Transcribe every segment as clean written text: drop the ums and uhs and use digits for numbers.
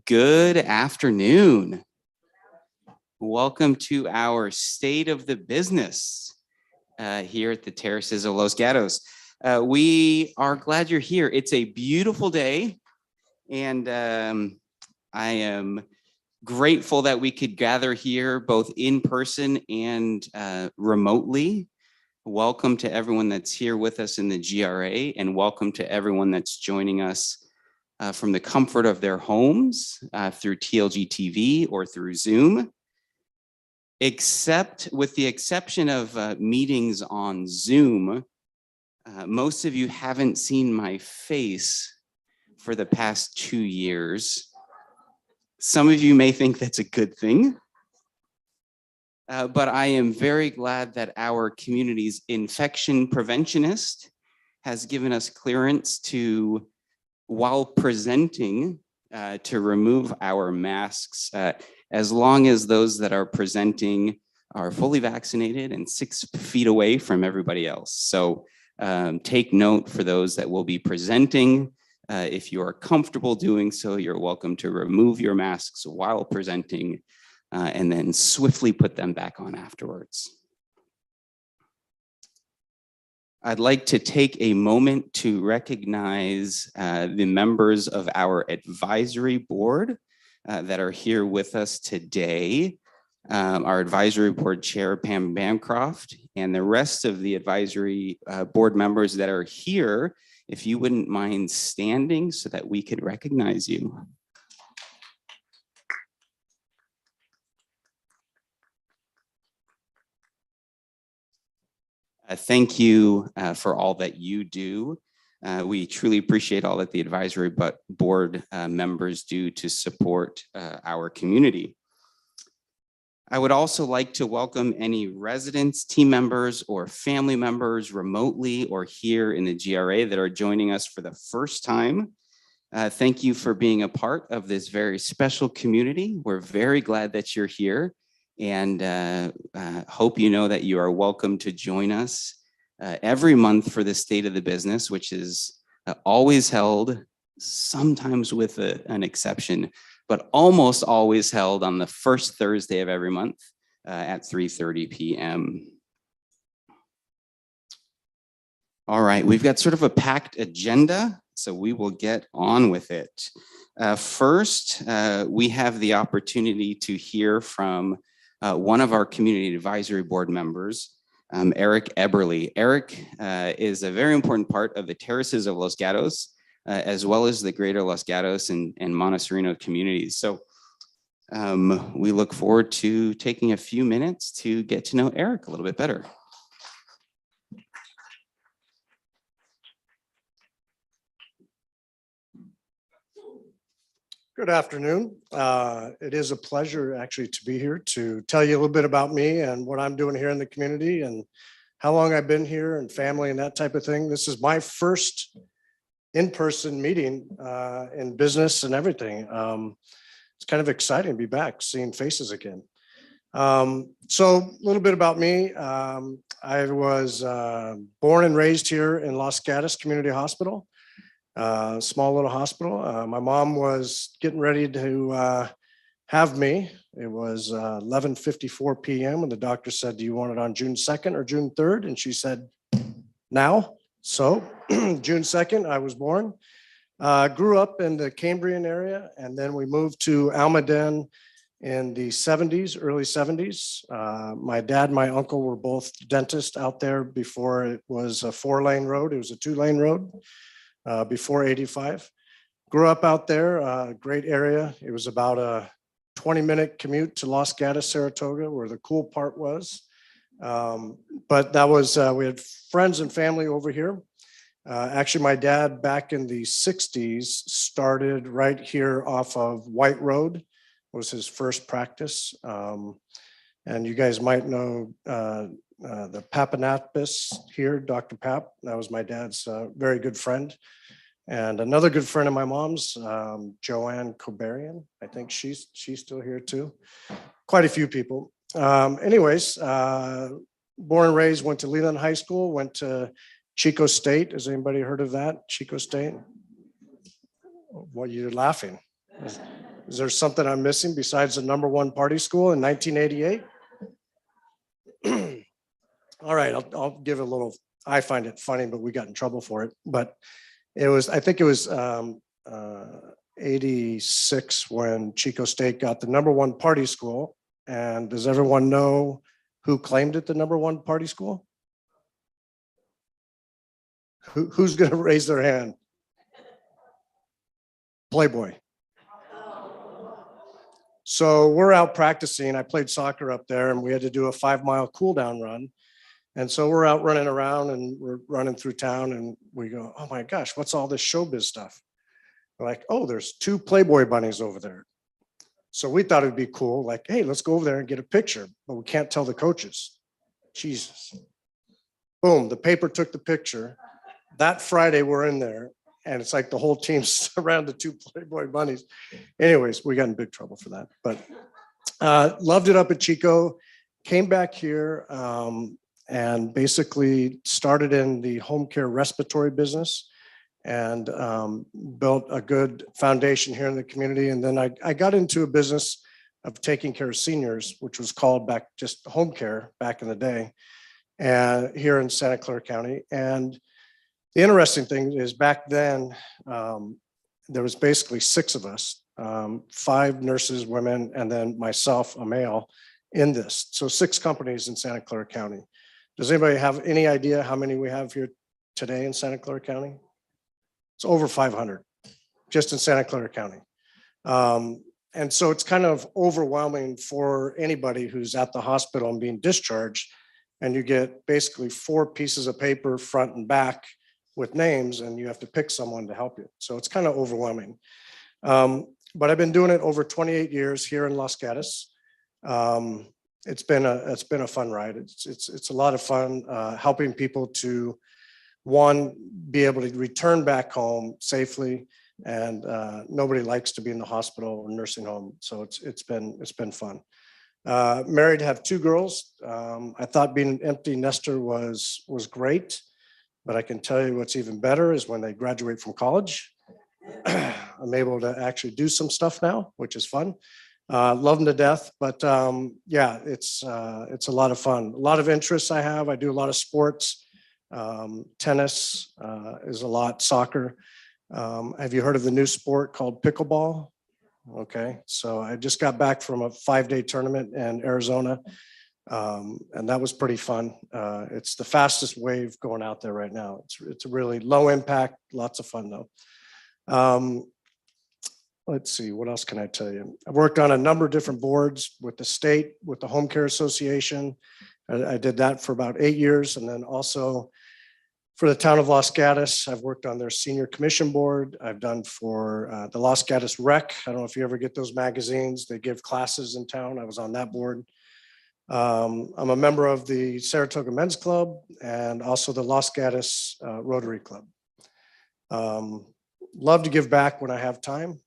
Good afternoon. Welcome to our State of the Business here at the Terraces of Los Gatos. We are glad you're here. It's a beautiful day, and I am grateful that we could gather here both in person and remotely. Welcome to everyone that's here with us in the GRA, and welcome to everyone that's joining us from the comfort of their homes through TLG TV or through Zoom. Except with the exception of meetings on Zoom, most of you haven't seen my face for the past 2 years. Some of you may think that's a good thing, but I am very glad that our community's infection preventionist has given us clearance to, while presenting, to remove our masks as long as those that are presenting are fully vaccinated and 6 feet away from everybody else. So take note for those that will be presenting. If you are comfortable doing so, you're welcome to remove your masks while presenting and then swiftly put them back on afterwards. I'd like to take a moment to recognize the members of our advisory board that are here with us today. Our advisory board chair, Pam Bancroft, and the rest of the advisory board members that are here, if you wouldn't mind standing so that we could recognize you. Thank you for all that you do. We truly appreciate all that the advisory board members do to support our community. I would also like to welcome any residents, team members, or family members remotely or here in the GRA that are joining us for the first time. Thank you for being a part of this very special community. We're very glad that you're here, and hope you know that you are welcome to join us every month for the State of the Business, which is always held, sometimes with an exception, but almost always held on the first Thursday of every month at 3:30 p.m. All right, we've got sort of a packed agenda, so we will get on with it. First, we have the opportunity to hear from one of our community advisory board members, Eric Eberly. Eric is a very important part of the Terraces of Los Gatos, as well as the greater Los Gatos and Montessorino communities. So we look forward to taking a few minutes to get to know Eric a little bit better. Good afternoon. It is a pleasure actually to be here to tell you a little bit about me and what I'm doing here in the community and how long I've been here and family and that type of thing. This is my first in-person meeting in business and everything. It's kind of exciting to be back, seeing faces again. So a little bit about me. I was born and raised here in Los Gatos Community Hospital. Small little hospital. My mom was getting ready to have me. It was 11:54 p.m. and the doctor said, "Do you want it on June 2nd or June 3rd?" And she said, "Now." So June 2nd, I was born. Grew up in the Cambrian area, and then we moved to Almaden in the 70s, early 70s. My dad and my uncle were both dentists out there before it was a 4-lane road. It was a 2-lane road. Before 85. Grew up out there, great area. It was about a 20-minute commute to Los Gatos, Saratoga, where the cool part was. But that was, we had friends and family over here. Actually, my dad back in the 60s started right here off of White Road, was his first practice. And you guys might know the Papanapis here, Dr. Pap. That was my dad's very good friend. And another good friend of my mom's, Joanne Kobarian. I think she's still here too. Quite a few people. Anyways, born and raised, went to Leland High School, went to Chico State. Has anybody heard of that? Chico State? What, you're laughing? Is there something I'm missing besides the #1 party school in 1988? All right, I'll give a little, I find it funny, but we got in trouble for it. But it was, I think it was 86 when Chico State got the #1 party school. And does everyone know who claimed it the #1 party school? Who's going to raise their hand? Playboy. So we're out practicing. I played soccer up there and we had to do a 5-mile cool down run. And so we're out running around and we're running through town and we go, oh my gosh, what's all this showbiz stuff? We're like, oh, there's 2 Playboy bunnies over there. So we thought it'd be cool, like, hey, let's go over there and get a picture, but we can't tell the coaches. Jesus. Boom, the paper took the picture. That Friday we're in there and it's like the whole team's around the 2 Playboy bunnies. Anyways, we got in big trouble for that, but loved it up at Chico, came back here and basically started in the home care respiratory business and built a good foundation here in the community. And then I got into a business of taking care of seniors, which was called back just home care back in the day, and here in Santa Clara County. And the interesting thing is back then, there was basically 6 of us, 5 nurses, women, and then myself, a male, in this. So 6 companies in Santa Clara County. Does anybody have any idea how many we have here today in Santa Clara County? It's over 500, just in Santa Clara County. And so it's kind of overwhelming for anybody who's at the hospital and being discharged, and you get basically 4 pieces of paper, front and back, with names, and you have to pick someone to help you. So it's kind of overwhelming. But I've been doing it over 28 years here in Los Gatos. It's been a fun ride. It's a lot of fun helping people to, one, be able to return back home safely, and nobody likes to be in the hospital or nursing home. So it's been fun. Married, have 2 girls. I thought being an empty nester was great, but I can tell you what's even better is when they graduate from college. I'm able to actually do some stuff now, which is fun. Love them to death, but yeah, it's a lot of fun. A lot of interests I have. I do a lot of sports. Tennis is a lot. Soccer. Have you heard of the new sport called pickleball? Okay, so I just got back from a 5-day tournament in Arizona. And that was pretty fun. It's the fastest wave going out there right now. It's a really low impact, lots of fun though. Let's see, what else can I tell you? I've worked on a number of different boards with the state, with the Home Care Association. I did that for about 8 years. And then also for the town of Los Gatos, I've worked on their senior commission board. I've done for the Los Gatos Rec. I don't know if you ever get those magazines. They give classes in town. I was on that board. I'm a member of the Saratoga Men's Club and also the Los Gatos Rotary Club. Love to give back when I have time.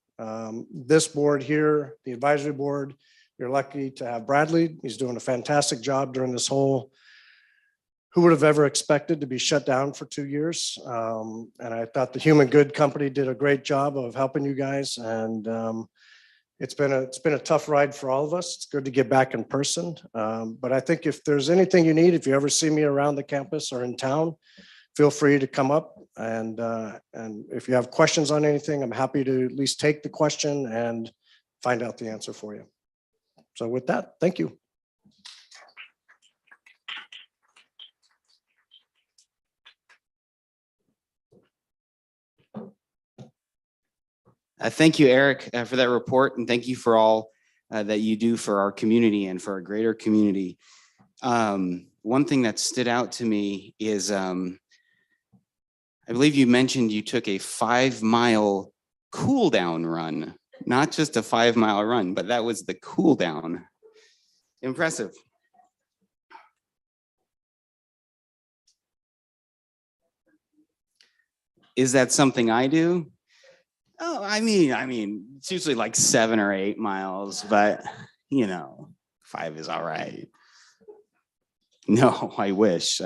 This board here, the advisory board, you're lucky to have Bradley. He's doing a fantastic job during this whole, who would have ever expected to be shut down for 2 years? And I thought the Human Good Company did a great job of helping you guys. And it's been a tough ride for all of us. It's good to get back in person. But I think if there's anything you need, if you ever see me around the campus or in town, feel free to come up. And if you have questions on anything, I'm happy to at least take the question and find out the answer for you. So with that, thank you. Thank you, Eric, for that report, and thank you for all that you do for our community and for our greater community. One thing that stood out to me is, I believe you mentioned you took a 5-mile cool down run, not just a 5-mile run, but that was the cool down. Impressive. Is that something I do? Oh, I mean, it's usually like 7 or 8 miles, but 5 is all right. No, I wish.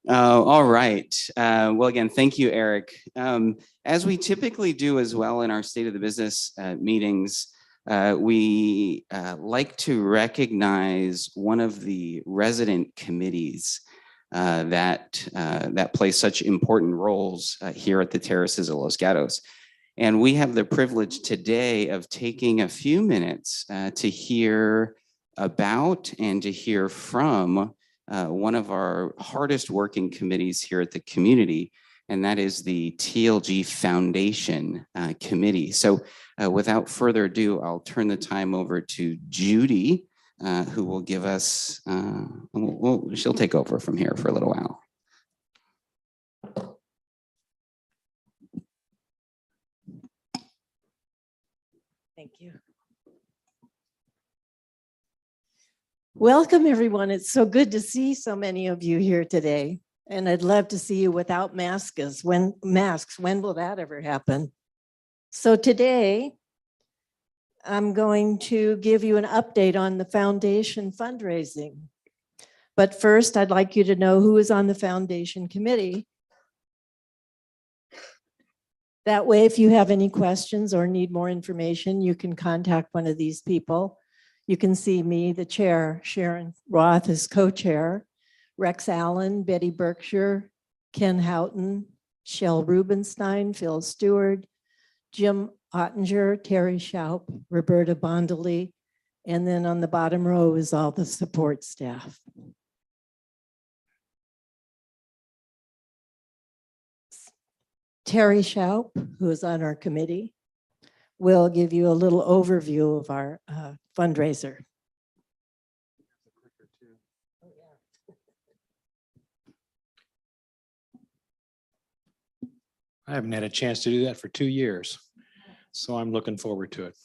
All right. Well, again, thank you, Eric. As we typically do as well in our State of the Business meetings, we like to recognize one of the resident committees that play such important roles here at the Terraces of Los Gatos. And we have the privilege today of taking a few minutes to hear about and to hear from one of our hardest working committees here at the community, and that is the TLG Foundation Committee. So without further ado, I'll turn the time over to Judy, who will give us, she'll take over from here for a little while. Thank you. Welcome, everyone. It's so good to see so many of you here today. And I'd love to see you without masks. When will that ever happen? So today, I'm going to give you an update on the foundation fundraising. But first, I'd like you to know who is on the foundation committee. That way, if you have any questions or need more information, you can contact one of these people. You can see me, the chair, Sharon Roth is co-chair, Rex Allen, Betty Berkshire, Ken Houghton, Shell Rubenstein, Phil Stewart, Jim Ottinger, Terry Schaup, Roberta Bondoli, and then on the bottom row is all the support staff. Terry Schaup, who is on our committee, will give you a little overview of our fundraiser. I haven't had a chance to do that for 2 years, so I'm looking forward to it.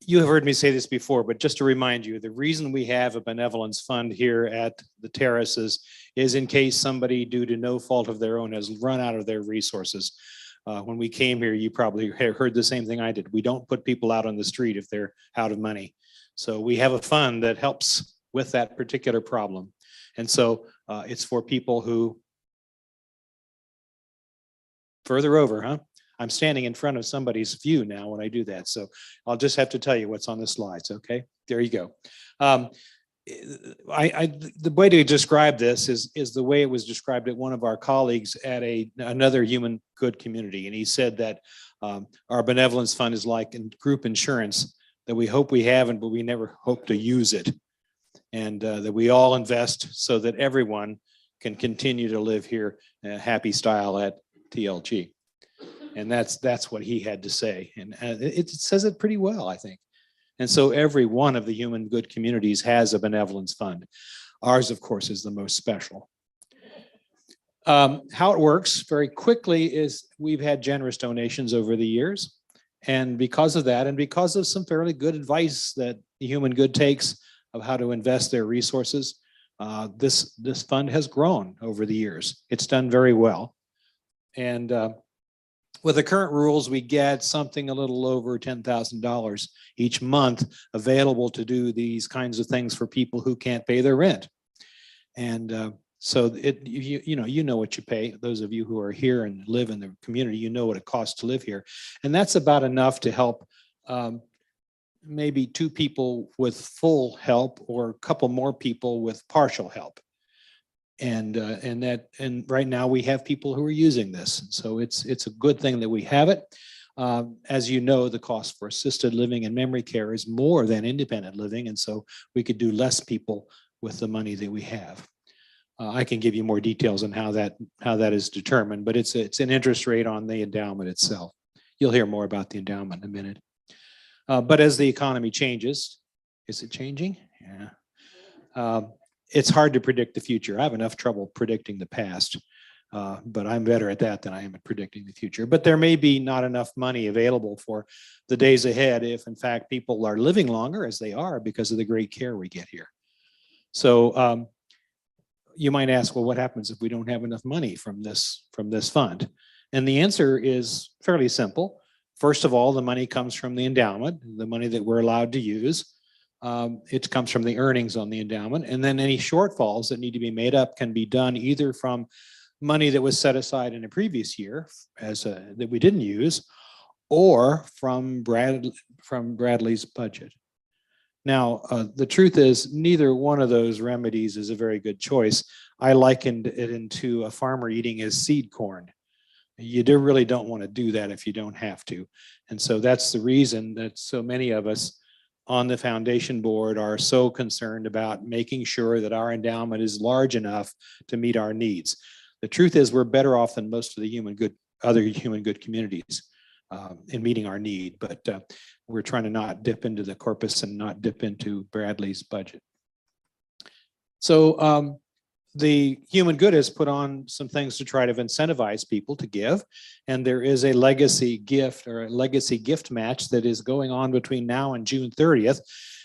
You have heard me say this before, but just to remind you, the reason we have a benevolence fund here at the Terraces is in case somebody, due to no fault of their own, has run out of their resources. When we came here, you probably heard the same thing I did. We don't put people out on the street if they're out of money. So we have a fund that helps with that particular problem. And so it's for people who, further over, huh? I'm standing in front of somebody's view now when I do that. So I'll just have to tell you what's on the slides, okay? There you go. The way to describe this is the way it was described at one of our colleagues at another human good community. And he said that our benevolence fund is like group insurance that we hope we have, but we never hope to use it. And that we all invest so that everyone can continue to live here happy style at TLG. And that's what he had to say. And it says it pretty well, I think. And so every one of the human good communities has a benevolence fund. Ours, of course, is the most special. How it works very quickly is we've had generous donations over the years. And because of that, and because of some fairly good advice that the human good takes of how to invest their resources, this fund has grown over the years. It's done very well. And with the current rules, we get something a little over $10,000 each month available to do these kinds of things for people who can't pay their rent. And so you know what you pay. Those of you who are here and live in the community, you know what it costs to live here. And that's about enough to help maybe 2 people with full help or a couple more people with partial help. And right now we have people who are using this. So it's a good thing that we have it. As you know, the cost for assisted living and memory care is more than independent living. And so we could do less people with the money that we have. I can give you more details on how that is determined, but it's an interest rate on the endowment itself. You'll hear more about the endowment in a minute. But as the economy changes, is it changing? Yeah. It's hard to predict the future. I have enough trouble predicting the past, but I'm better at that than I am at predicting the future. But there may be not enough money available for the days ahead if, in fact, people are living longer, as they are, because of the great care we get here. So you might ask, well, what happens if we don't have enough money from this fund? And the answer is fairly simple. First of all, the money comes from the endowment, the money that we're allowed to use. It comes from the earnings on the endowment. And then any shortfalls that need to be made up can be done either from money that was set aside in a previous year that we didn't use, or from Bradley's budget. Now, the truth is, neither one of those remedies is a very good choice. I likened it into a farmer eating his seed corn. You really don't want to do that if you don't have to. And so that's the reason that so many of us on the foundation board are so concerned about making sure that our endowment is large enough to meet our needs. The truth is, we're better off than most of the other human good communities in meeting our need, but we're trying to not dip into the corpus and not dip into Bradley's budget. So the human good has put on some things to try to incentivize people to give. And there is a legacy gift or a legacy gift match that is going on between now and June 30th.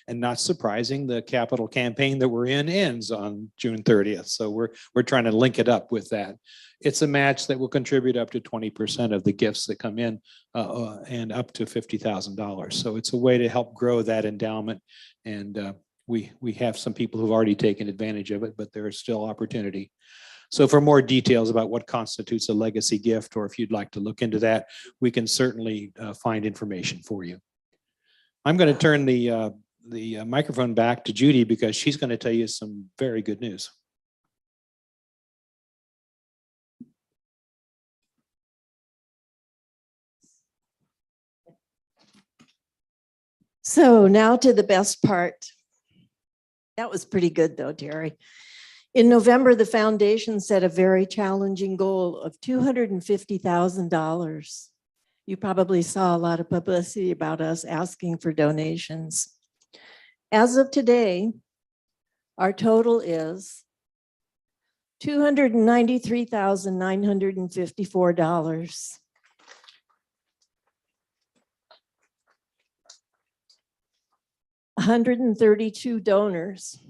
And not surprising, the capital campaign that we're in ends on June 30th. So we're trying to link it up with that. It's a match that will contribute up to 20% of the gifts that come in and up to $50,000. So it's a way to help grow that endowment. And we have some people who've already taken advantage of it, but there is still opportunity. So for more details about what constitutes a legacy gift, or if you'd like to look into that, we can certainly find information for you. I'm going to turn the microphone back to Judy because she's going to tell you some very good news. So now to the best part. That was pretty good though, Terry. In November, the foundation set a very challenging goal of $250,000. You probably saw a lot of publicity about us asking for donations. As of today, our total is $293,954. $132 donors.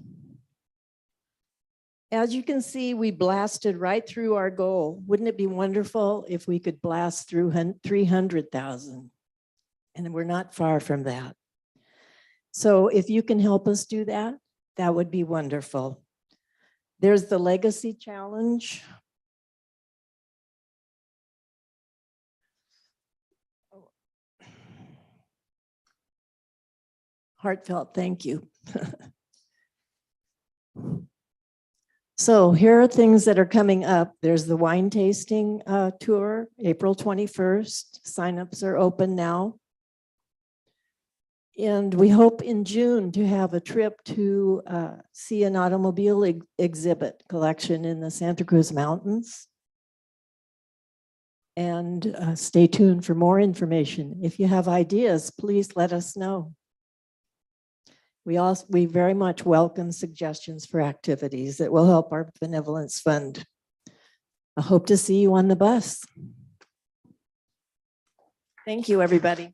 As you can see, we blasted right through our goal. Wouldn't it be wonderful if we could blast through 300,000? And we're not far from that. So if you can help us do that, that would be wonderful. There's the Legacy Challenge. Heartfelt thank you. So here are things that are coming up. There's the wine tasting tour, April 21st. Signups are open now. And we hope in June to have a trip to see an automobile exhibit collection in the Santa Cruz Mountains. And stay tuned for more information. If you have ideas, please let us know. We very much welcome suggestions for activities that will help our benevolence fund. I hope to see you on the bus. Thank you, everybody.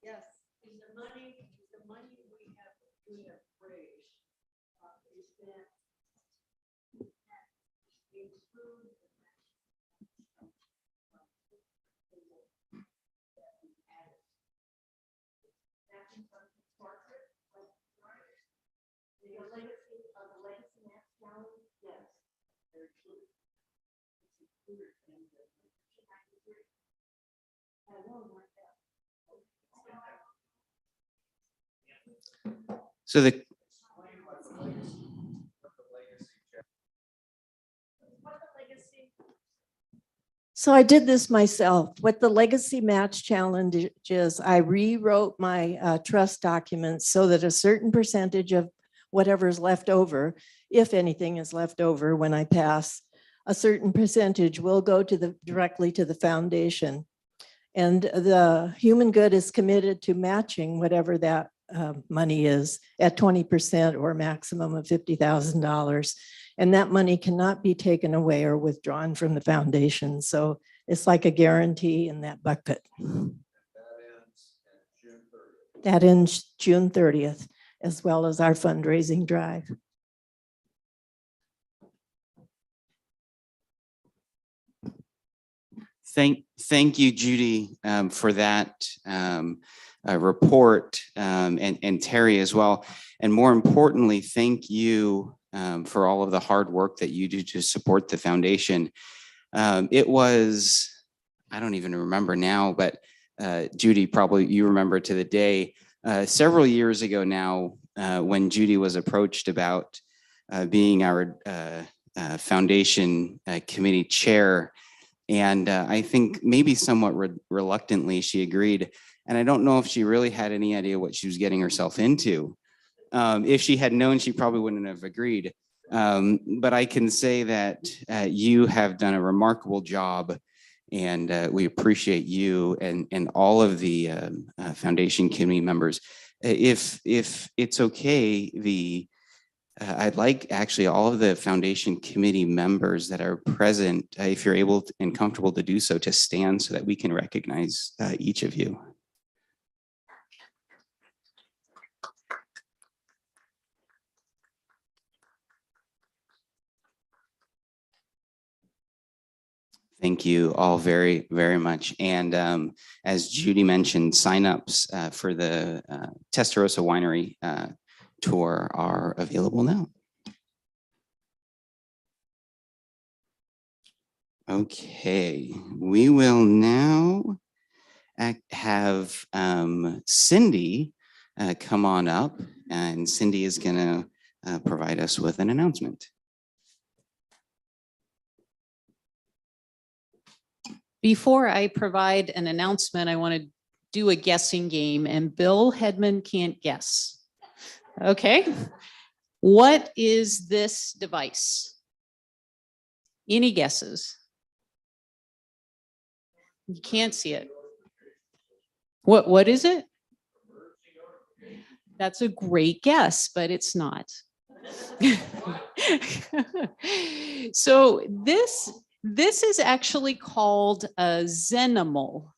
Yes, the money we have we have raised is that include the legacy of the Legacy Match Challenge. Yes, very true. It's included in the 1993. I won't like that. So the So I did this myself. What the Legacy Match Challenge is, I rewrote my trust documents so that a certain percentage of whatever is left over, if anything is left over when I pass, a certain percentage will go to directly to the foundation. And the Human Good is committed to matching whatever that money is at 20% or a maximum of $50,000. And that money cannot be taken away or withdrawn from the foundation. So it's like a guarantee in that bucket. That ends June 30th, as well as our fundraising drive. Thank you, Judy, for that report, and Terry as well. And more importantly, thank you for all of the hard work that you do to support the foundation. It was, I don't even remember now, but Judy, probably you remember to the day, several years ago now, when Judy was approached about being our foundation committee chair. And I think maybe somewhat reluctantly she agreed. And I don't know if she really had any idea what she was getting herself into. If she had known, she probably wouldn't have agreed. But I can say that you have done a remarkable job, and we appreciate you and all of the foundation committee members. If it's okay, I'd like actually all of the foundation committee members that are present, if you're able and comfortable to do so, to stand so that we can recognize each of you. Thank you all very, very much. And as Judy mentioned, signups for the Testarossa Winery tour are available now. Okay, we will now have Cindy come on up, and Cindy is going to provide us with an announcement. Before I provide an announcement, I want to do a guessing game, and Bill Hedman can't guess. Okay. What is this device? Any guesses? You can't see it. What is it? That's a great guess, but it's not. So this is actually called a Zenimal.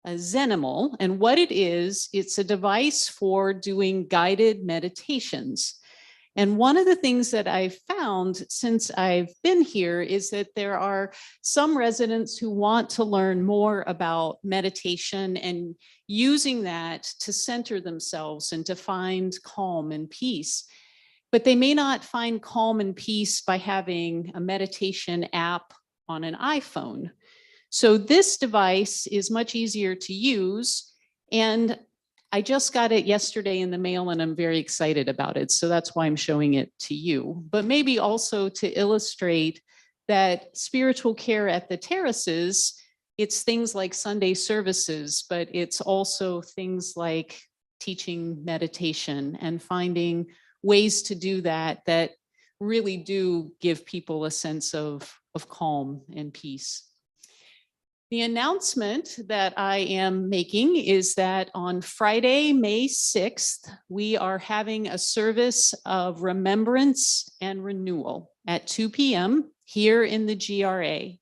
A Zenimal, and what it is, it's a device for doing guided meditations. And one of the things that I've found since I've been here is that there are some residents who want to learn more about meditation and using that to center themselves and to find calm and peace. But they may not find calm and peace by having a meditation app on an iPhone. So this device is much easier to use, and I just got it yesterday in the mail and I'm very excited about it. So that's why I'm showing it to you, but maybe also to illustrate that spiritual care at the terraces, it's things like Sunday services, but it's also things like teaching meditation and finding ways to do that that really do give people a sense of calm and peace. The announcement that I am making is that on Friday, May 6th, we are having a service of remembrance and renewal at 2 p.m. here in the GRA.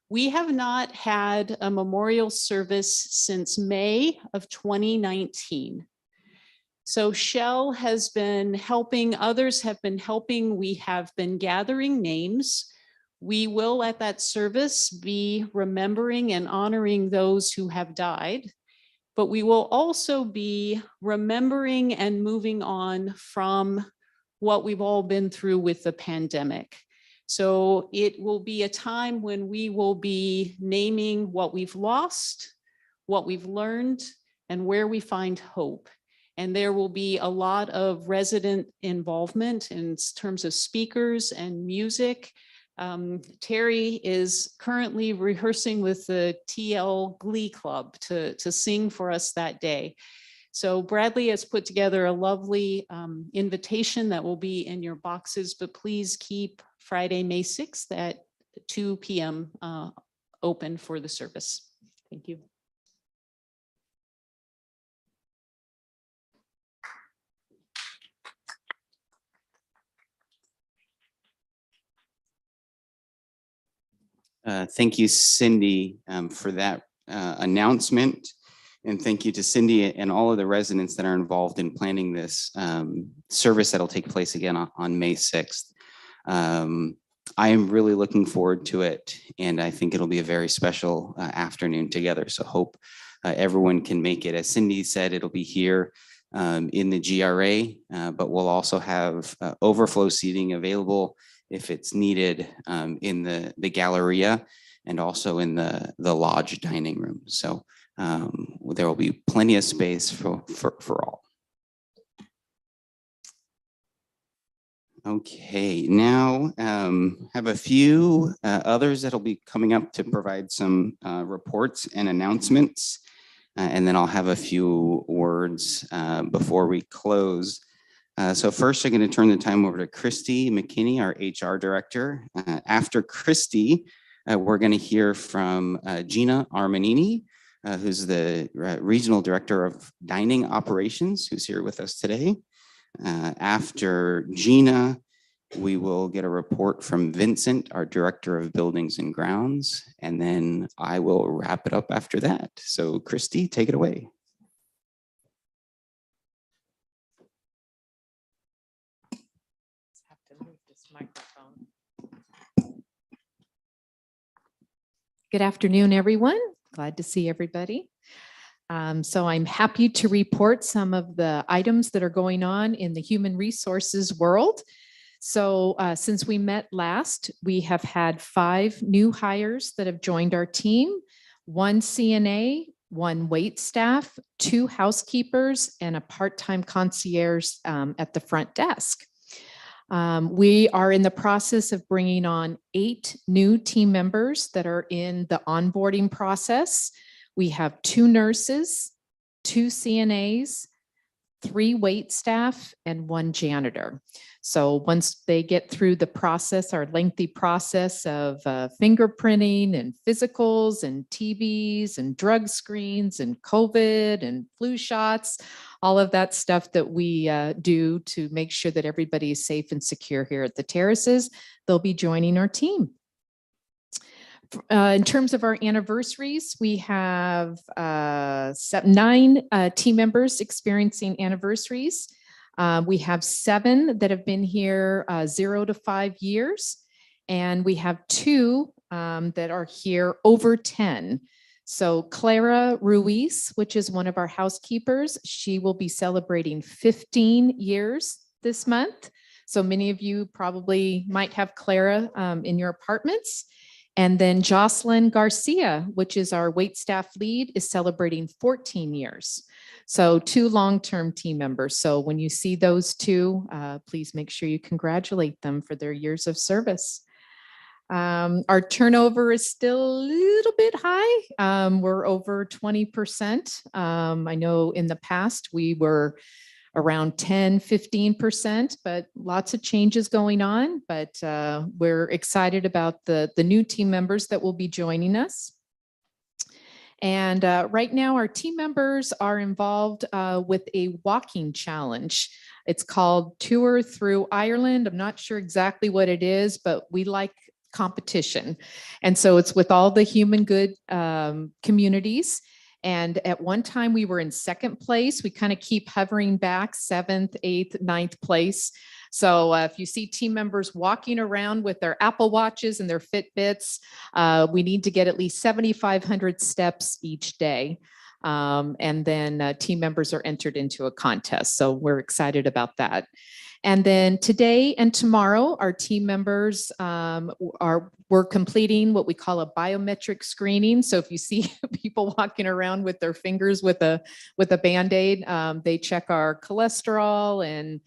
We have not had a memorial service since May of 2019. So Shell has been helping, others have been helping. We have been gathering names. We will at that service be remembering and honoring those who have died, but we will also be remembering and moving on from what we've all been through with the pandemic. So it will be a time when we will be naming what we've lost, what we've learned, and where we find hope. And there will be a lot of resident involvement in terms of speakers and music. Terry is currently rehearsing with the TL Glee Club to sing for us that day. So Bradley has put together a lovely invitation that will be in your boxes, but please keep Friday, May 6th at 2 p.m. Open for the service. Thank you. Thank you, Cindy, for that announcement. And thank you to Cindy and all of the residents that are involved in planning this service that'll take place again on May 6th. I am really looking forward to it, and I think it'll be a very special afternoon together. So hope everyone can make it. As Cindy said, it'll be here in the GRA, but we'll also have overflow seating available if it's needed in the Galleria and also in the lodge dining room. So there will be plenty of space for all. Okay, now have a few others that'll be coming up to provide some reports and announcements. And then I'll have a few words before we close. So first, I'm going to turn the time over to Christy McKinney, our HR director. After Christy, we're going to hear from Gina Armanini, who's the regional director of dining operations, who's here with us today. After Gina, we will get a report from Vincent, our director of buildings and grounds, and then I will wrap it up after that. So Christy, take it away. Have to move this microphone. Good afternoon, everyone. Glad to see everybody. So I'm happy to report some of the items that are going on in the human resources world. So since we met last, we have had 5 new hires that have joined our team, 1 CNA, 1 wait staff, 2 housekeepers, and a part-time concierge at the front desk. We are in the process of bringing on 8 new team members that are in the onboarding process. We have 2 nurses, 2 CNAs, 3 wait staff, and 1 janitor. So once they get through the process, our lengthy process of fingerprinting and physicals and TBs and drug screens and COVID and flu shots, all of that stuff that we do to make sure that everybody is safe and secure here at the terraces, they'll be joining our team. In terms of our anniversaries, we have 9 team members experiencing anniversaries. We have 7 that have been here 0 to 5 years, and we have 2 that are here over 10. So Clara Ruiz, which is one of our housekeepers, she will be celebrating 15 years this month. So many of you probably might have Clara in your apartments. And then Jocelyn Garcia, which is our waitstaff lead, is celebrating 14 years. So 2 long-term team members. So when you see those 2, please make sure you congratulate them for their years of service. Our turnover is still a little bit high. We're over 20%. I know in the past we were around 10, 15%, but lots of changes going on. But we're excited about the new team members that will be joining us. And right now our team members are involved with a walking challenge. It's called Tour Through Ireland. I'm not sure exactly what it is, but we like competition. And so it's with all the human good communities. And at one time we were in 2nd place. We kind of keep hovering back 7th, 8th, 9th place. So if you see team members walking around with their Apple Watches and their Fitbits, we need to get at least 7,500 steps each day. And then team members are entered into a contest. So we're excited about that. And then today and tomorrow, our team members we're completing what we call a biometric screening. So if you see people walking around with their fingers with a Band-Aid, they check our cholesterol and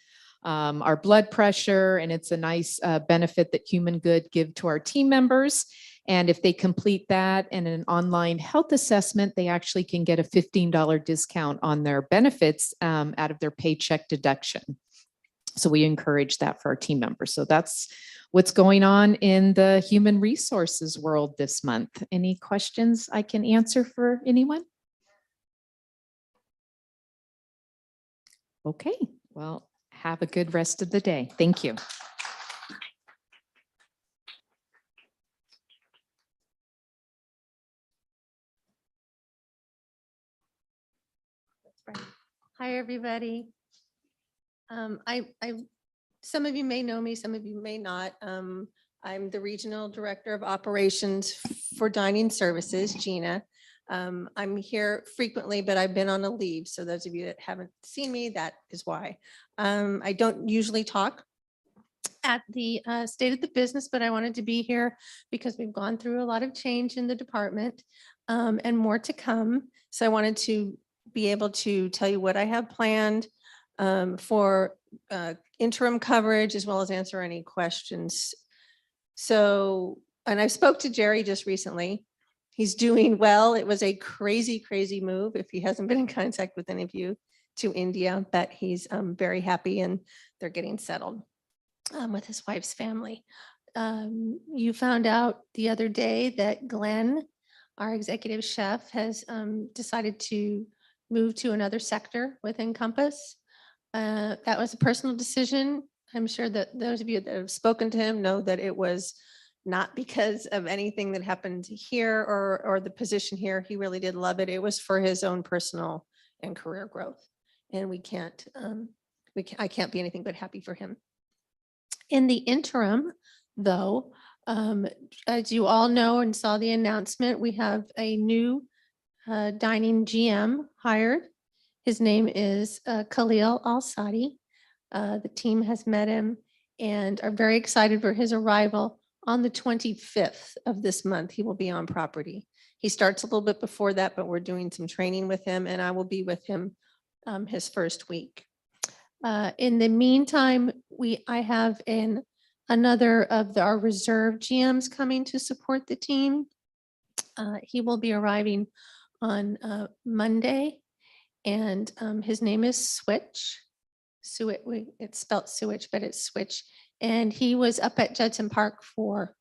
our blood pressure, and it's a nice benefit that Human Good give to our team members. And if they complete that and an online health assessment, they actually can get a $15 discount on their benefits out of their paycheck deduction. So we encourage that for our team members. So that's what's going on in the human resources world this month. Any questions I can answer for anyone? Okay, well, have a good rest of the day. Thank you. Hi, everybody. Some of you may know me, some of you may not. I'm the Regional Director of Operations for Dining Services, Gina. I'm here frequently, but I've been on a leave. So those of you that haven't seen me, that is why. I don't usually talk at the state of the business, but I wanted to be here because we've gone through a lot of change in the department and more to come. So I wanted to be able to tell you what I have planned for interim coverage as well as answer any questions. So, and I spoke to Jerry just recently. He's doing well. It was a crazy, crazy move if he hasn't been in contact with any of you to India, but he's very happy and they're getting settled with his wife's family. You found out the other day that Glenn, our executive chef, has decided to move to another sector within Compass. That was a personal decision. I'm sure that those of you that have spoken to him know that it was not because of anything that happened here or the position here. He really did love it. It was for his own personal and career growth. And I can't be anything but happy for him. In the interim, though, as you all know and saw the announcement, we have a new dining GM hired. His name is Khalil Al-Sadi. The team has met him and are very excited for his arrival on the 25th of this month. He will be on property. He starts a little bit before that, but we're doing some training with him and I will be with him his first week. In the meantime, I have another of our reserve GMs coming to support the team. He will be arriving on Monday and his name is Switch. It's spelled Switch, but it's Switch. And he was up at Judson Park for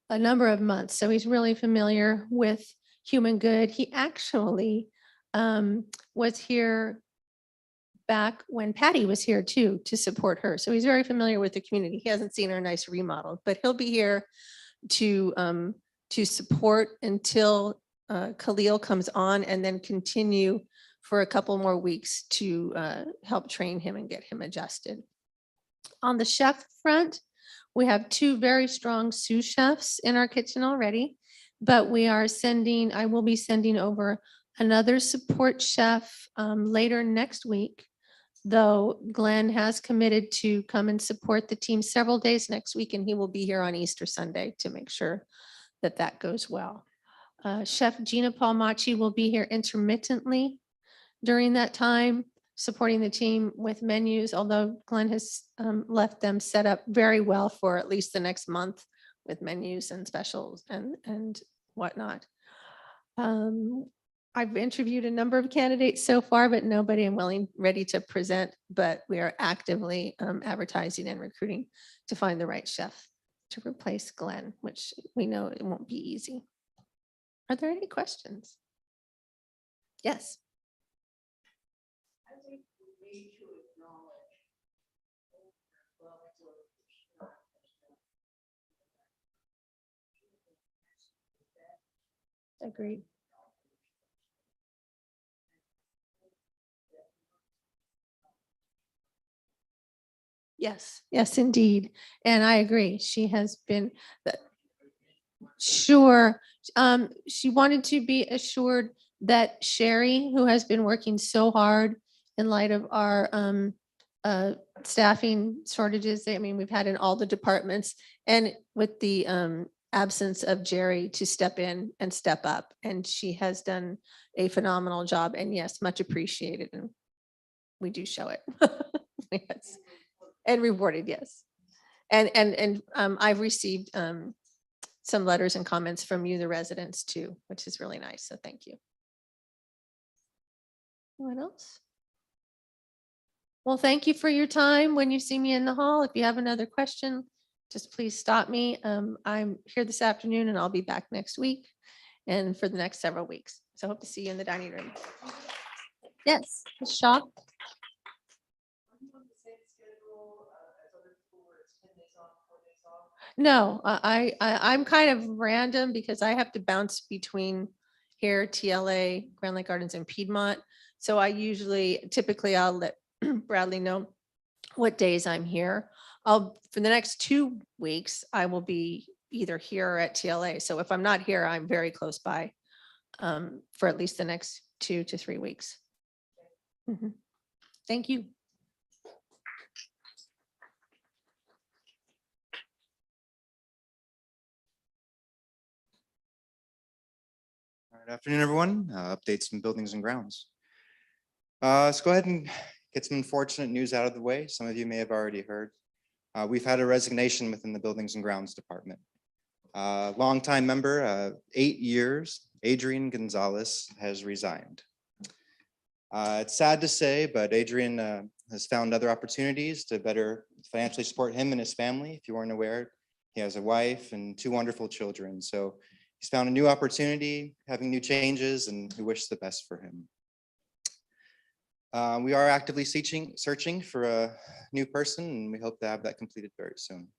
a number of months. So he's really familiar with Human Good. He actually was here back when Patty was here too, to support her. So he's very familiar with the community. He hasn't seen our nice remodel, but he'll be here to support until Khalil comes on and then continue for a couple more weeks to help train him and get him adjusted. On the chef front, we have two very strong sous chefs in our kitchen already, but I will be sending over another support chef later next week, though Glenn has committed to come and support the team several days next week, and he will be here on Easter Sunday to make sure that that goes well. Chef Gina Palmacci will be here intermittently during that time, supporting the team with menus, although Glenn has left them set up very well for at least the next month with menus and specials and whatnot. I've interviewed a number of candidates so far, but nobody I'm ready to present, but we are actively advertising and recruiting to find the right chef to replace Glenn, which we know it won't be easy. Are there any questions? Yes. Agreed. Yes, yes, indeed. And I agree. She has been sure. She wanted to be assured that Sherry, who has been working so hard in light of our staffing shortages, I mean, we've had in all the departments, and with the absence of Jerry to step in and step up. And she has done a phenomenal job, and yes, much appreciated. And we do show it. Yes. And rewarded, yes. And I've received some letters and comments from you, the residents too, which is really nice. So thank you. Anyone else? Well, thank you for your time. When you see me in the hall, if you have another question, just please stop me. I'm here this afternoon and I'll be back next week and for the next several weeks. So I hope to see you in the dining room. Yes, Ms. Shaw. No, I'm kind of random because I have to bounce between here, TLA, Grand Lake Gardens and Piedmont. So I typically I'll let Bradley know what days I'm here. for the next 2 weeks, I will be either here or at TLA. So if I'm not here, I'm very close by for at least the next 2 to 3 weeks. Mhm. Thank you. All right, afternoon, everyone. Updates from buildings and grounds. Let's go ahead and get some unfortunate news out of the way. Some of you may have already heard. We've had a resignation within the Buildings and Grounds Department. Longtime member, 8 years, Adrian Gonzalez has resigned. It's sad to say, but Adrian has found other opportunities to better financially support him and his family. If you weren't aware, he has a wife and 2 wonderful children. So he's found a new opportunity, having new changes, and we wish the best for him. We are actively searching for a new person, and we hope to have that completed very soon.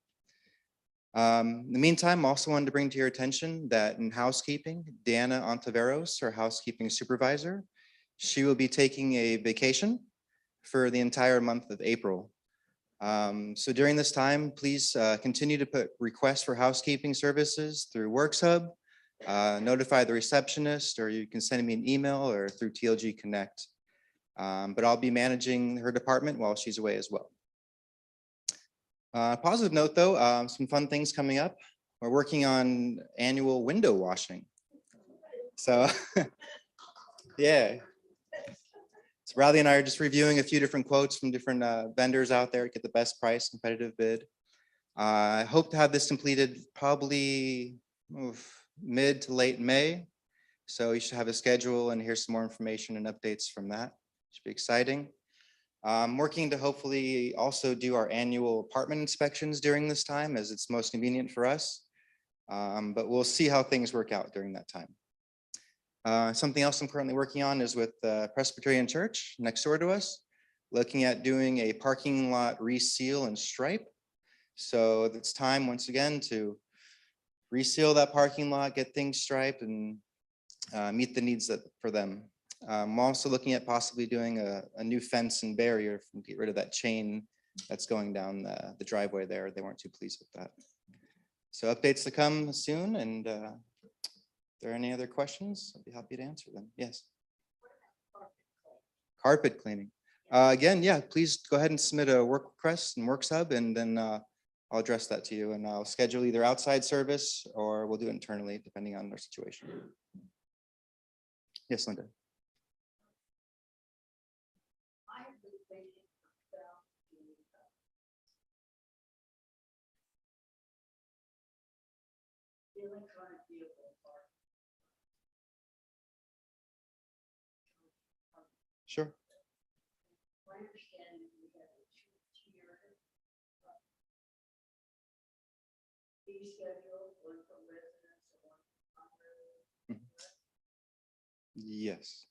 In the meantime, I also wanted to bring to your attention that in housekeeping, Deanna Ontiveros, our housekeeping supervisor, she will be taking a vacation for the entire month of April. So during this time, please continue to put requests for housekeeping services through WorksHub, notify the receptionist, or you can send me an email or through TLG Connect. But I'll be managing her department while she's away as well. Positive note though, some fun things coming up. We're working on annual window washing. So yeah. So Riley and I are just reviewing a few different quotes from different vendors out there, get the best price, competitive bid. I hope to have this completed probably mid to late May. So you should have a schedule and here's some more information and updates from that. Should be exciting. I'm working to hopefully also do our annual apartment inspections during this time as it's most convenient for us. But we'll see how things work out during that time. Something else I'm currently working on is with Presbyterian Church next door to us, looking at doing a parking lot reseal and stripe. So it's time once again to reseal that parking lot, get things striped, and meet the needs for them. I'm also looking at possibly doing a new fence and barrier to get rid of that chain that's going down the driveway there. They weren't too pleased with that. So updates to come soon, and if there are any other questions, I'd be happy to answer them. Yes. Carpet cleaning. Again, yeah, please go ahead and submit a work request and WorksHub, and then I'll address that to you, and I'll schedule either outside service or we'll do it internally depending on their situation. Yes, Linda. Sure. Yes.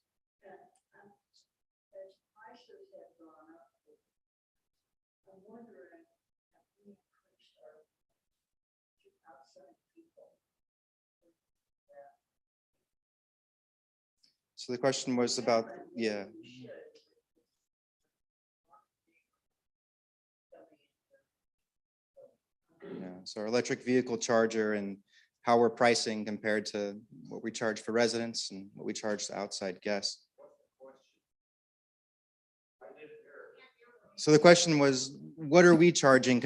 So the question was about, yeah. Yeah, so our electric vehicle charger and how we're pricing compared to what we charge for residents and what we charge to outside guests. So the question was, what are we charging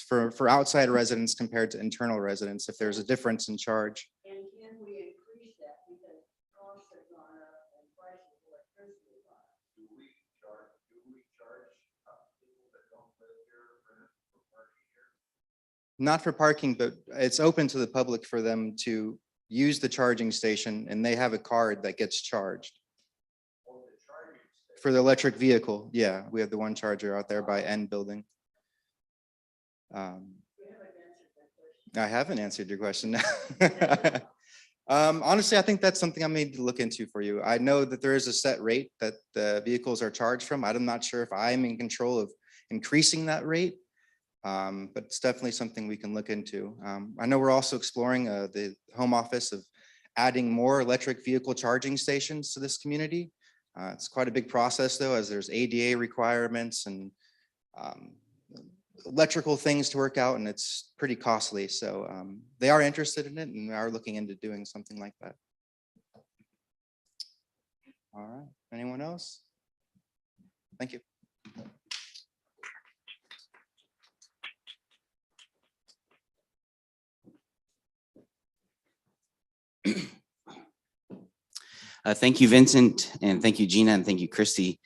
for outside residents compared to internal residents, if there's a difference in charge? And can we increase that because costs have gone up and price of electricity have gone up? Do we charge people that don't live here for parking here? Not for parking, but it's open to the public for them to use the charging station, and they have a card that gets charged. For the electric vehicle, yeah, we have the one charger out there by N building. I haven't answered your question. Honestly, I think that's something I need to look into for you. I know that there is a set rate that the vehicles are charged from. I'm not sure if I'm in control of increasing that rate, but it's definitely something we can look into. I know we're also exploring the home office of adding more electric vehicle charging stations to this community. It's quite a big process though, as there's ADA requirements and electrical things to work out, and it's pretty costly. So they are interested in it and are looking into doing something like that. All right. Anyone else? Thank you. Thank you, Vincent, and thank you, Gina, and thank you, Christy,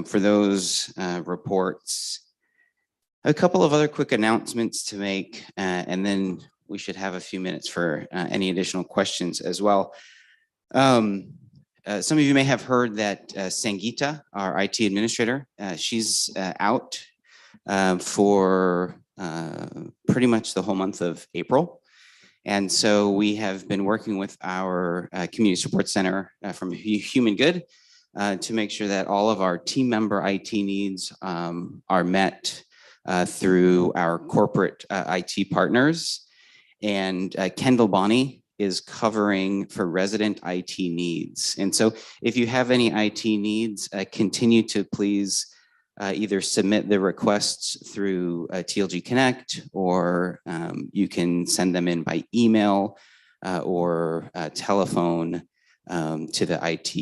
for those reports. A couple of other quick announcements to make, and then we should have a few minutes for any additional questions as well. Some of you may have heard that Sangeeta, our IT administrator, she's out for pretty much the whole month of April. And so we have been working with our community support center from Human Good to make sure that all of our team member IT needs are met through our corporate IT partners. And Kendall Bonney is covering for resident IT needs. And so if you have any IT needs, continue to please either submit the requests through TLG Connect, or you can send them in by email or telephone to the IT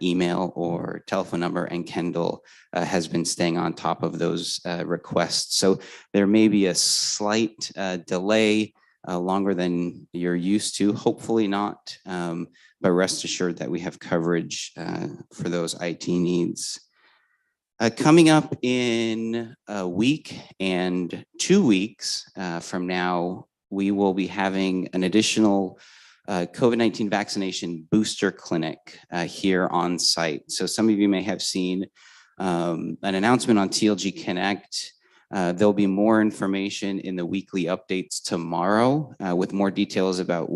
email or telephone number, and Kendall has been staying on top of those requests. So there may be a slight delay, longer than you're used to, hopefully not, but rest assured that we have coverage for those IT needs. Coming up in a week and 2 weeks from now, we will be having an additional COVID-19 vaccination booster clinic here on site. So some of you may have seen an announcement on TLG Connect. There'll be more information in the weekly updates tomorrow with more details about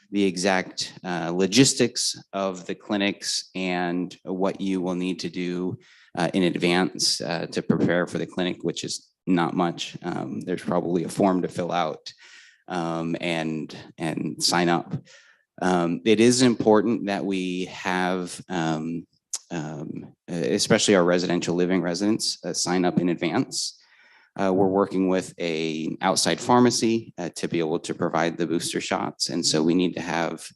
the exact logistics of the clinics and what you will need to do in advance to prepare for the clinic, which is not much. There's probably a form to fill out and sign up. It is important that we have, especially our residential living residents, sign up in advance. We're working with an outside pharmacy to be able to provide the booster shots. And so we need to have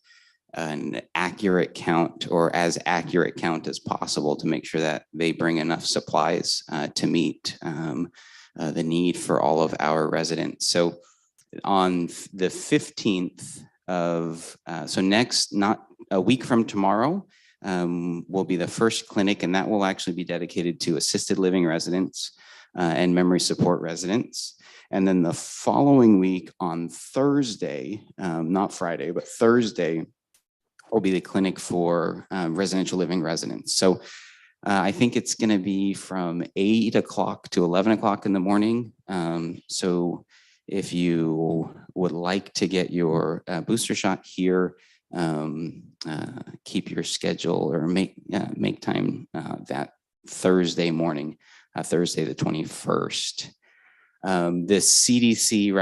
an accurate count, or as accurate count as possible, to make sure that they bring enough supplies to meet the need for all of our residents. So on the 15th of, so next, not a week from tomorrow, will be the first clinic, and that will actually be dedicated to assisted living residents and memory support residents. And then the following week on Thursday, not Friday, but Thursday, will be the clinic for residential living residents. So I think it's going to be from 8 o'clock to 11 o'clock in the morning. So if you would like to get your booster shot here, keep your schedule or make time that Thursday morning, Thursday the 21st. The CDC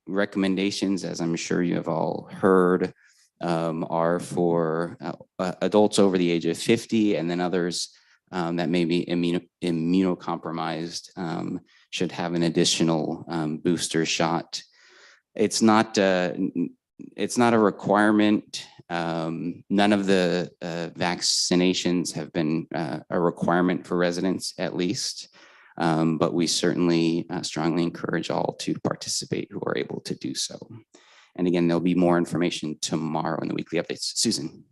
recommendations, as I'm sure you have all heard, are for adults over the age of 50, and then others that may be immunocompromised should have an additional booster shot. It's not a requirement. None of the vaccinations have been a requirement for residents, at least, but we certainly strongly encourage all to participate who are able to do so. And again, there'll be more information tomorrow in the weekly updates. Susan.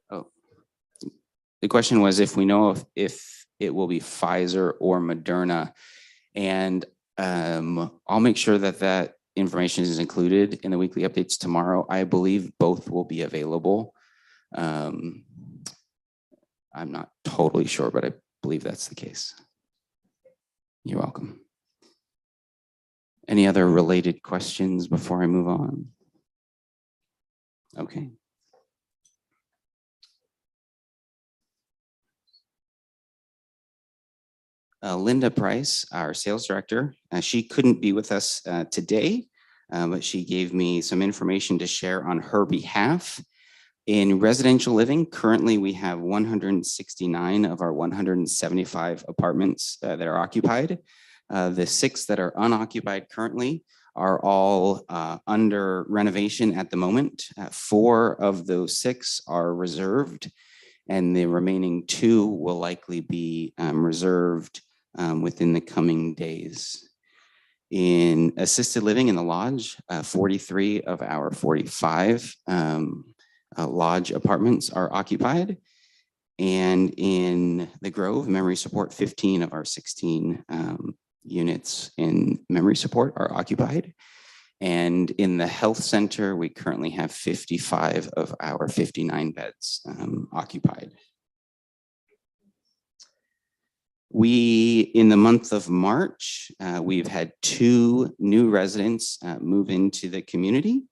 Oh, the question was if we know if it will be Pfizer or Moderna, and I'll make sure that that information is included in the weekly updates tomorrow. I believe both will be available. I'm not totally sure, but I believe that's the case. You're welcome. Any other related questions before I move on? Okay. Linda Price, our sales director, she couldn't be with us today, but she gave me some information to share on her behalf. In residential living, currently we have 169 of our 175 apartments that are occupied. The 6 that are unoccupied currently are all under renovation at the moment. 4 of those 6 are reserved, and the remaining 2 will likely be reserved within the coming days. In assisted living in the lodge, 43 of our 45 lodge apartments are occupied. And in the Grove memory support, 15 of our 16 units in memory support are occupied. And in the health center, we currently have 55 of our 59 beds occupied. In the month of March, we've had 2 new residents move into the community.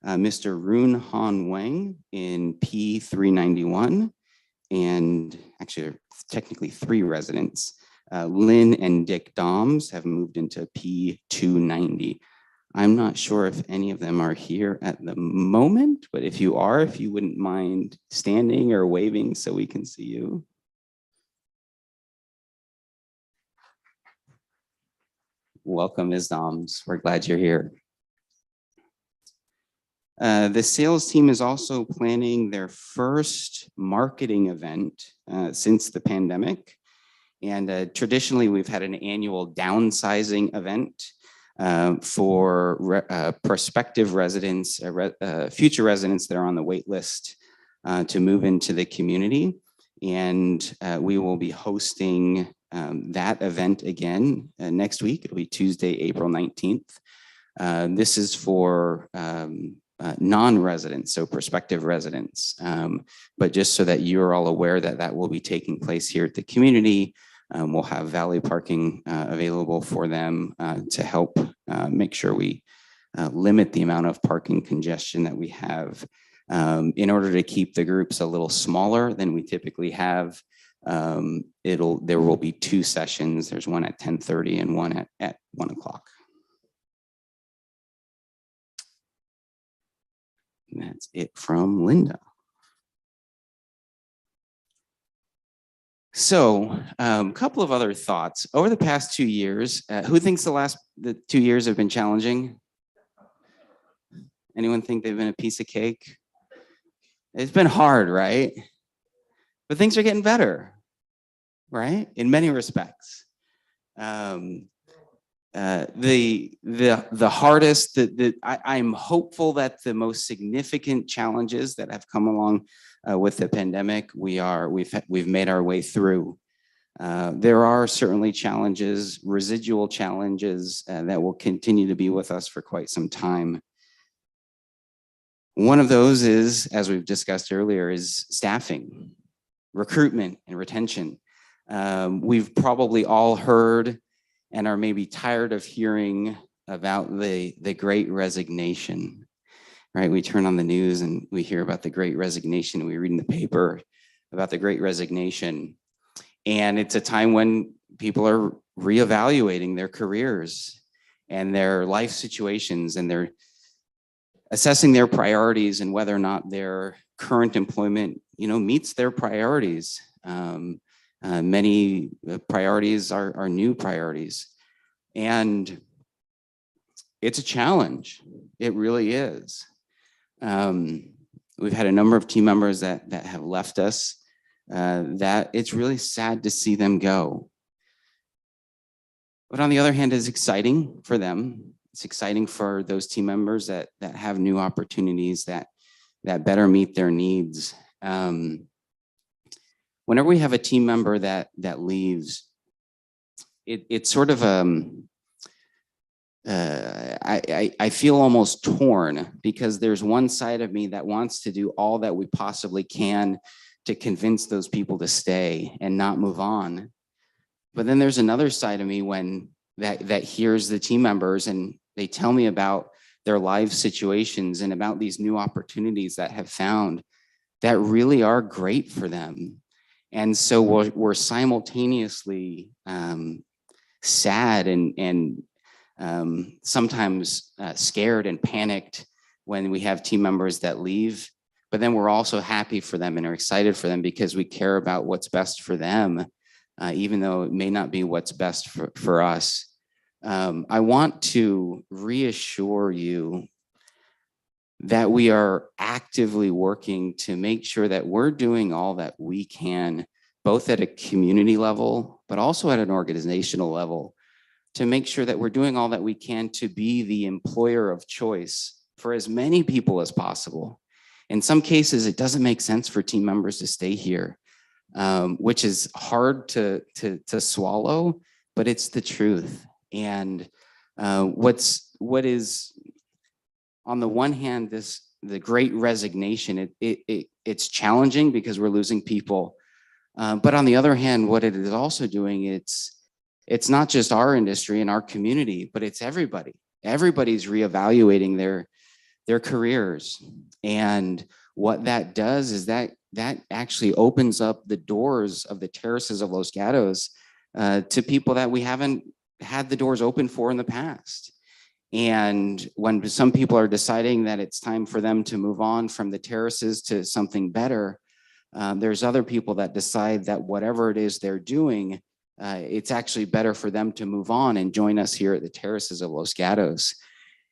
Mr. Rune Han Wang in P391, and actually technically 3 residents. Lynn and Dick Doms have moved into P290. I'm not sure if any of them are here at the moment, but if you are, if you wouldn't mind standing or waving so we can see you. Welcome, Ms. Doms. We're glad you're here. The sales team is also planning their first marketing event since the pandemic. And traditionally, we've had an annual downsizing event for prospective residents, future residents that are on the wait list to move into the community. And we will be hosting that event again next week. It'll be Tuesday, April 19th. This is for non-residents, so prospective residents. But just so that you're all aware that that will be taking place here at the community, we'll have valet parking available for them to help make sure we limit the amount of parking congestion that we have. In order to keep the groups a little smaller than we typically have, there will be 2 sessions. There's one at 10:30 and one at 1 o'clock. And that's it from Linda. So a couple of other thoughts. Over the past 2 years, who thinks the 2 years have been challenging? Anyone think they've been a piece of cake? It's been hard, right? But things are getting better, right? In many respects. The hardest, I'm hopeful that the most significant challenges that have come along with the pandemic, we've made our way through. There are certainly challenges, residual challenges that will continue to be with us for quite some time. One of those is, as we've discussed earlier, is staffing, recruitment, and retention. We've probably all heard and are maybe tired of hearing about the Great Resignation, right? We turn on the news and we hear about the Great Resignation. We read in the paper about the Great Resignation. And it's a time when people are reevaluating their careers and their life situations, and they're assessing their priorities and whether or not their current employment, meets their priorities. Many priorities are new priorities, and it's a challenge. It really is. We've had a number of team members that have left us, that it's really sad to see them go. But on the other hand, it's exciting for them. It's exciting for those team members that have new opportunities that better meet their needs. Whenever we have a team member that leaves, it's sort of I feel almost torn, because there's one side of me that wants to do all that we possibly can to convince those people to stay and not move on. But then there's another side of me that hears the team members and they tell me about their life situations and about these new opportunities that have found that really are great for them. And so we're simultaneously sad and sometimes scared and panicked when we have team members that leave. but then we're also happy for them and are excited for them because we care about what's best for them, even though it may not be what's best for us. I want to reassure you that we are actively working to make sure that we're doing all that we can, both at a community level, but also at an organizational level, to make sure that we're doing all that we can to be the employer of choice for as many people as possible. In some cases, it doesn't make sense for team members to stay here, which is hard to swallow, but it's the truth. And what is, on the one hand, the great resignation, it's challenging because we're losing people. But on the other hand, what it is also doing, it's not just our industry and our community, but it's everybody. Everybody's reevaluating their careers. And what that does is that actually opens up the doors of the Terraces of Los Gatos to people that we haven't had the doors open for in the past. And when some people are deciding that it's time for them to move on from the Terraces to something better, there's other people that decide that whatever it is they're doing, it's actually better for them to move on and join us here at the Terraces of Los Gatos.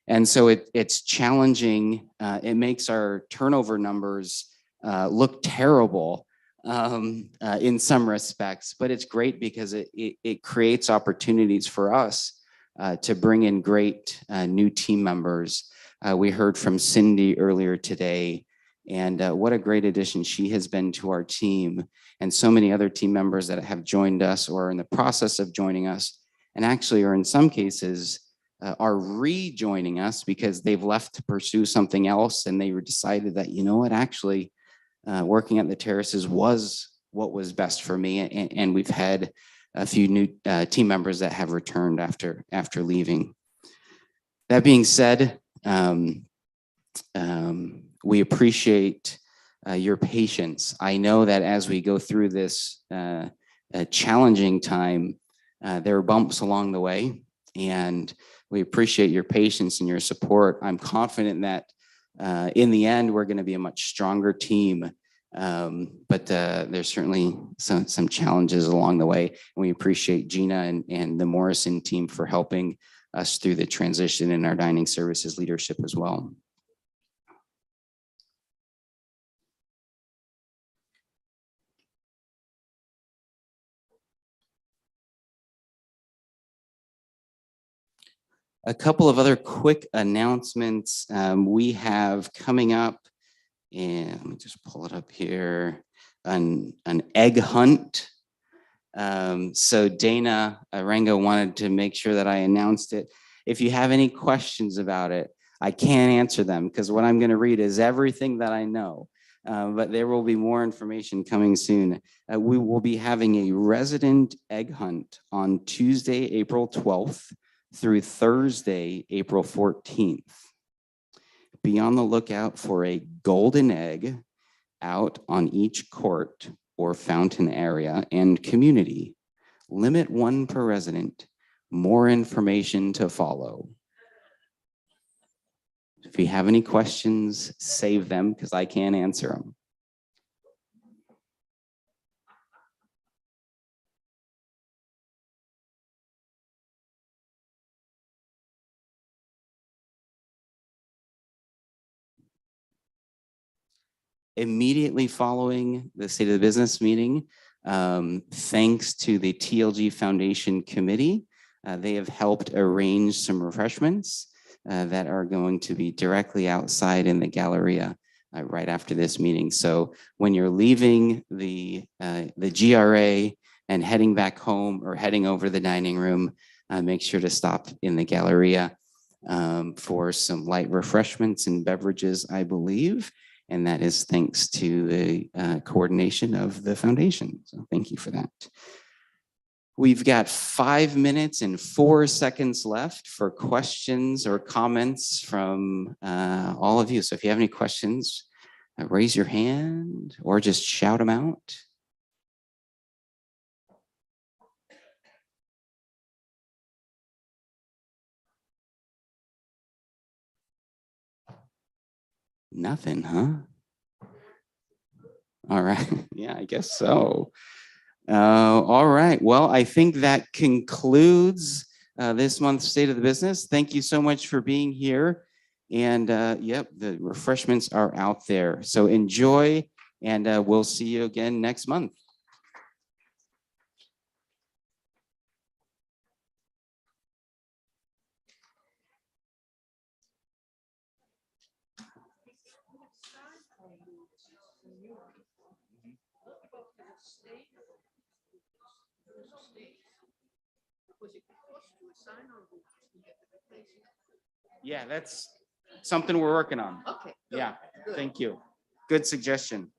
And so it's challenging. It makes our turnover numbers look terrible in some respects, but it's great because it creates opportunities for us to bring in great new team members. We heard from Cindy earlier today, and what a great addition she has been to our team, and so many other team members that have joined us or are in the process of joining us, and actually are in some cases are rejoining us because they've left to pursue something else, and they decided that, you know what, actually working at the Terraces was what was best for me. And we've had a few new team members that have returned after leaving. That being said, we appreciate your patience. I know that as we go through this challenging time, there are bumps along the way, and we appreciate your patience and your support. I'm confident that in the end, we're going to be a much stronger team. But there's certainly some challenges along the way. And we appreciate Gina and the Morrison team for helping us through the transition in our dining services leadership as well. A couple of other quick announcements we have coming up. And let me just pull it up here, an egg hunt. So Dana Arango wanted to make sure that I announced it. If you have any questions about it, I can't answer them because what I'm going to read is everything that I know. But there will be more information coming soon. We will be having a resident egg hunt on Tuesday, April 12th through Thursday, April 14th. Be on the lookout for a golden egg out on each court or fountain area and community. Limit one per resident. More information to follow. If you have any questions, save them because I can't answer them. Immediately following the State of the Business meeting, thanks to the TLG Foundation Committee, they have helped arrange some refreshments that are going to be directly outside in the Galleria right after this meeting. So when you're leaving the GRA and heading back home or heading over to the dining room, make sure to stop in the Galleria for some light refreshments and beverages, I believe. And that is thanks to the coordination of the foundation. So thank you for that. We've got 5 minutes and 4 seconds left for questions or comments from all of you. So if you have any questions, raise your hand or just shout them out. Nothing, huh? All right. Yeah, I guess so. All right. Well, I think that concludes this month's State of the Business. Thank you so much for being here. And yep, the refreshments are out there. So enjoy, and we'll see you again next month. Yeah, that's something we're working on. Okay. Yeah, thank you. Good suggestion.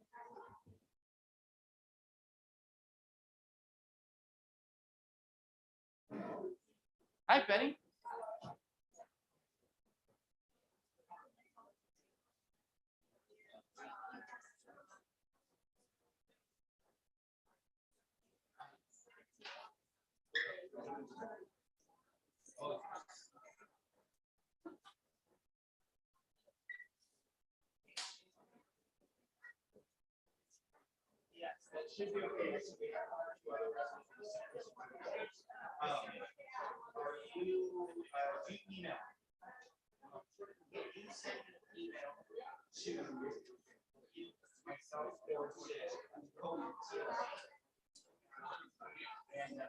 Hi, Betty. Yes, that should be okay. Are you, do you email? If you send an email to myself or to Cody, and